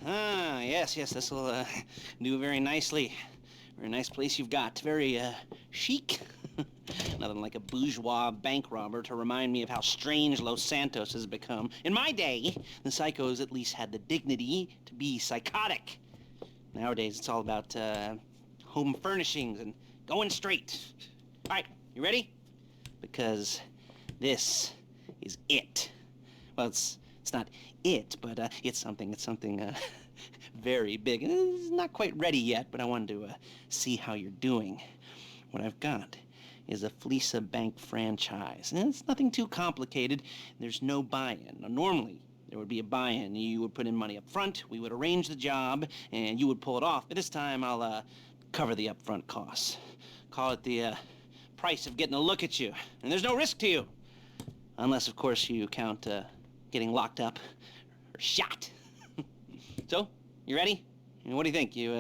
Ah, yes, this will do very nicely. Very nice place you've got. Very chic. Nothing like a bourgeois bank robber to remind me of how strange Los Santos has become. In my day, the psychos at least had the dignity to be psychotic. Nowadays, it's all about home furnishings and going straight. All right, you ready? Because this is it. Well, it's not it, but it's something very big. It's not quite ready yet, but I wanted to see how you're doing. What I've got is a Fleeca Bank franchise. And it's nothing too complicated. There's no buy-in. Now, normally, there would be a buy-in. You would put in money up front, we would arrange the job, and you would pull it off. But this time, I'll cover the upfront costs. Call it the price of getting a look at you. And there's no risk to you. Unless, of course, you count getting locked up or shot. So, you ready? What do you think? You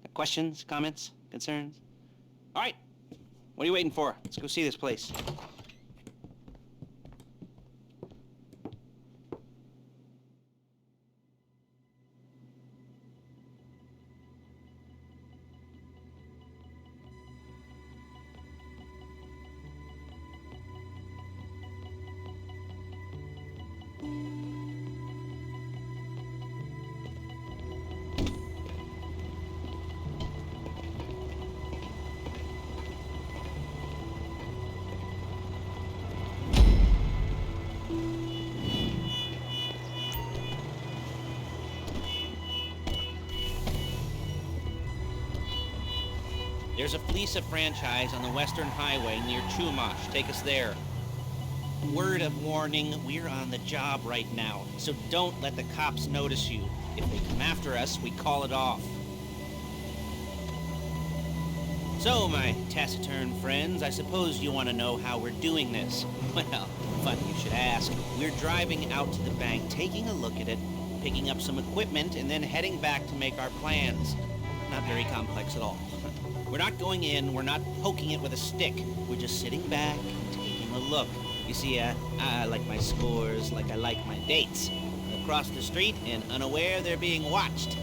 got questions, comments, concerns? All right. What are you waiting for? Let's go see this place. There's a Fleeca franchise on the Western Highway near Chumash. Take us there. Word of warning, we're on the job right now, so don't let the cops notice you. If they come after us, we call it off. So, my taciturn friends, I suppose you want to know how we're doing this. Well, funny you should ask. We're driving out to the bank, taking a look at it, picking up some equipment, and then heading back to make our plans. Not very complex at all. We're not going in, we're not poking it with a stick. We're just sitting back and taking a look. You see, I like my scores like I like my dates. Across the street and unaware they're being watched.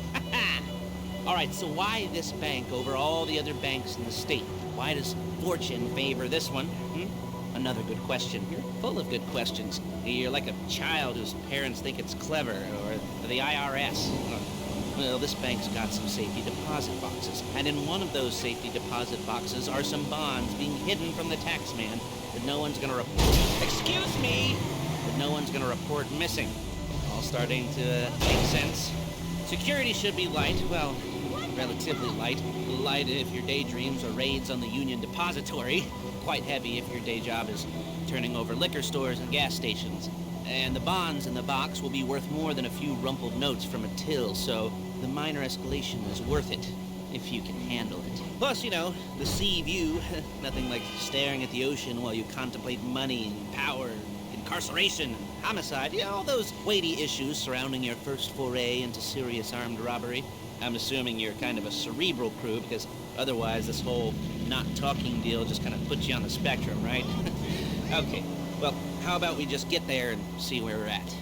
All right, so why this bank over all the other banks in the state? Why does fortune favor this one? Another good question. You're full of good questions. You're like a child whose parents think it's clever, or the IRS. Well, this bank's got some safety deposit boxes, and in one of those safety deposit boxes are some bonds being hidden from the tax man that no one's gonna report. Excuse me! That no one's gonna report missing. All starting to make sense. Security should be light, well, relatively light. Light if your daydreams are raids on the Union Depository. Quite heavy if your day job is turning over liquor stores and gas stations. And the bonds in the box will be worth more than a few rumpled notes from a till, so the minor escalation is worth it, if you can handle it. Plus, you know, the sea view, nothing like staring at the ocean while you contemplate money and power, incarceration, and homicide, you know, all those weighty issues surrounding your first foray into serious armed robbery. I'm assuming you're kind of a cerebral crew, because otherwise this whole not talking deal just kind of puts you on the spectrum, right? Okay, well, how about we just get there and see where we're at?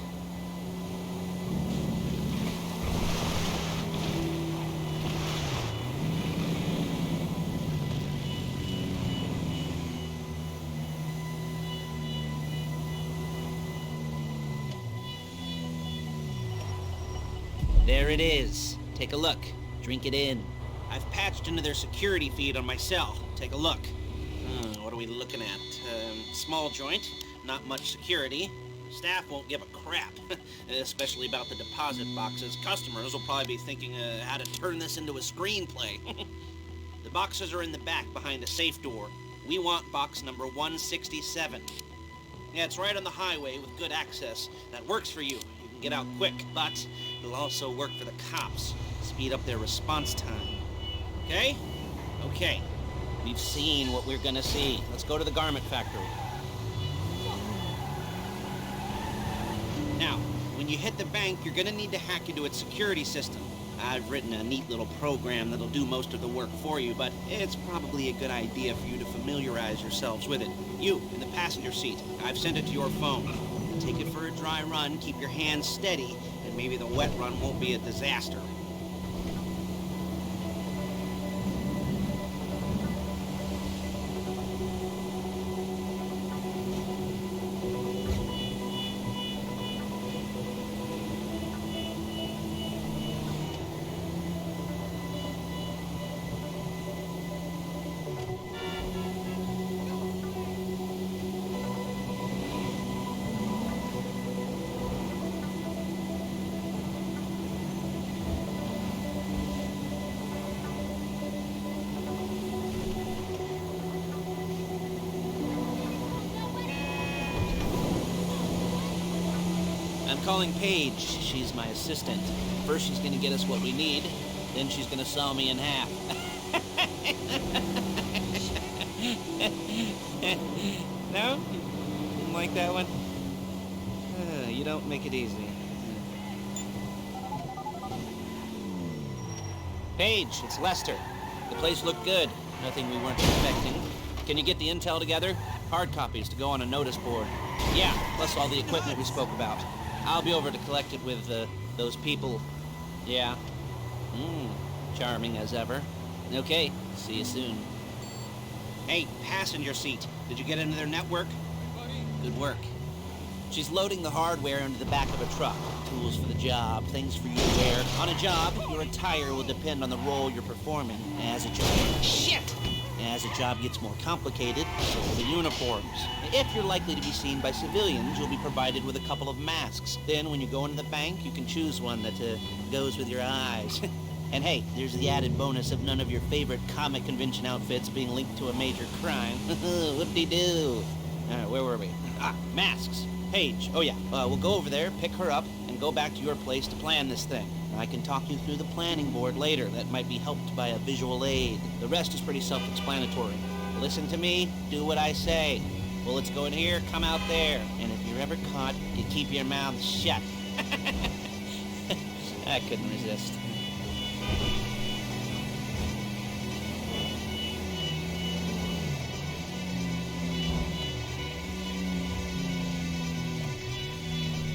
There it is. Take a look. Drink it in. I've patched into their security feed on my cell. Take a look. What are we looking at? Small joint. Not much security. Staff won't give a crap, especially about the deposit boxes. Customers will probably be thinking how to turn this into a screenplay. The boxes are in the back behind a safe door. We want box number 167. Yeah, it's right on the highway with good access. That works for you. You can get out quick, but it'll also work for the cops. Speed up their response time. Okay? Okay. We've seen what we're gonna see. Let's go to the garment factory. Now, when you hit the bank, you're gonna need to hack into its security system. I've written a neat little program that'll do most of the work for you, but it's probably a good idea for you to familiarize yourselves with it. You, in the passenger seat, I've sent it to your phone. Take it for a dry run, keep your hands steady, and Maybe the wet run won't be a disaster. I'm calling Paige. She's my assistant. First she's gonna get us what we need, then she's gonna saw me in half. No? Didn't like that one? You don't make it easy. Paige, it's Lester. The place looked good. Nothing we weren't expecting. Can you get the intel together? Hard copies to go on a notice board. Yeah, plus all the equipment we spoke about. I'll be over to collect it with, those people. Yeah. Charming as ever. Okay, see you soon. Hey, passenger seat. Did you get into their network? Good work. She's loading the hardware into the back of a truck. Tools for the job, things for you to wear. On a job, your attire will depend on the role you're performing. As a job... Shit! As the job gets more complicated, so will the uniforms. If you're likely to be seen by civilians, you'll be provided with a couple of masks. Then, when you go into the bank, you can choose one that goes with your eyes. And hey, there's the added bonus of none of your favorite comic convention outfits being linked to a major crime. Whoop-de-doo. Where were we? Masks. Paige. Oh yeah, we'll go over there, pick her up, and go back to your place to plan this thing. I can talk you through the planning board later. That might be helped by a visual aid. The rest is pretty self-explanatory. Listen to me, do what I say. Bullets go in here, come out there. And if you're ever caught, you keep your mouth shut. I couldn't resist.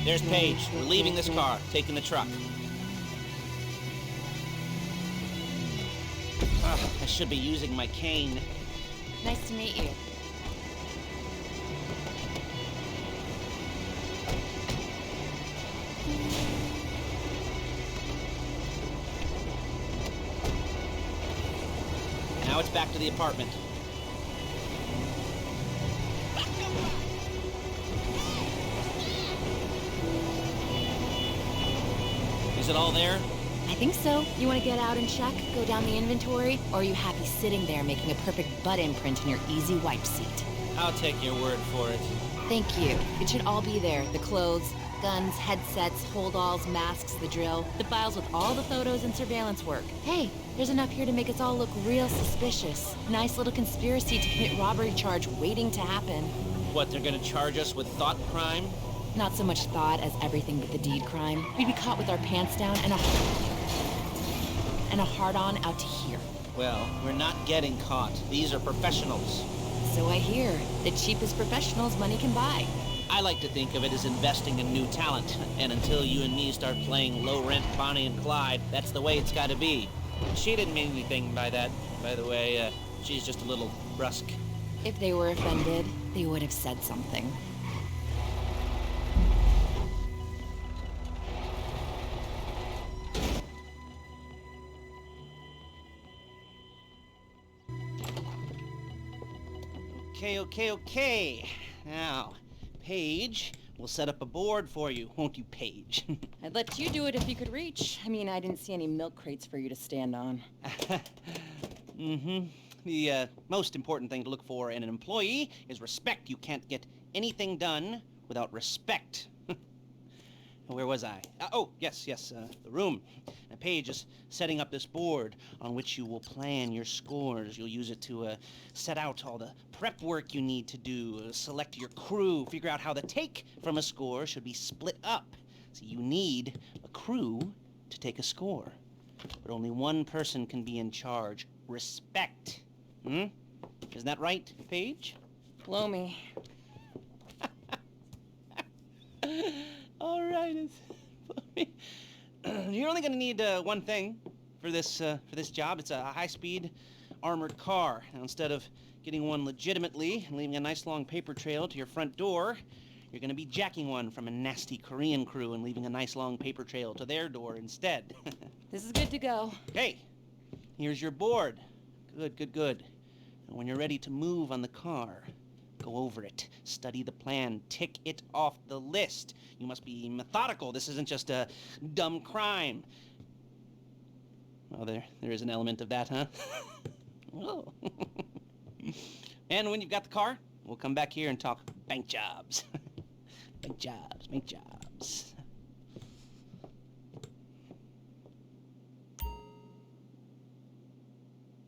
There's Paige. We're leaving this car, taking the truck. I should be using my cane. Nice to meet you. Now it's back to the apartment. Is it all there? I think so. You want to get out and check? Go down the inventory? Or are you happy sitting there making a perfect butt imprint in your easy wipe seat? I'll take your word for it. Thank you. It should all be there. The clothes, guns, headsets, holdalls, masks, the drill. The files with all the photos and surveillance work. Hey, there's enough here to make us all look real suspicious. Nice little conspiracy to commit robbery charge waiting to happen. What, they're gonna charge us with thought crime? Not so much thought as everything but the deed crime. We'd be caught with our pants down and a hard-on out to here. Well, we're not getting caught. These are professionals. So I hear. The cheapest professionals money can buy. I like to think of it as investing in new talent. And until you and me start playing low-rent Bonnie and Clyde, that's the way it's gotta be. She didn't mean anything by that, by the way. She's just a little brusque. If they were offended, they would have said something. Okay. Now, Paige, we'll set up a board for you, won't you, Paige? I'd let you do it if you could reach. I mean, I didn't see any milk crates for you to stand on. The most important thing to look for in an employee is respect. You can't get anything done without respect. Where was I? Yes, the room. Paige is setting up this board on which you will plan your scores. You'll use it to set out all the prep work you need to do, select your crew, figure out how the take from a score should be split up. So you need a crew to take a score. But only one person can be in charge. Respect. Isn't that right, Paige? Blow me. All right, it's You're only gonna need one thing for this job. It's a high-speed armored car. Now, instead of getting one legitimately and leaving a nice long paper trail to your front door, you're gonna be jacking one from a nasty Korean crew and leaving a nice long paper trail to their door instead. This is good to go. Hey, here's your board. Good, good, good. And when you're ready to move on the car, go over it, study the plan, tick it off the list. You must be methodical. This isn't just a dumb crime. Well, there is an element of that, huh? Oh. And when you've got the car, we'll come back here and talk bank jobs. Bank jobs, bank jobs.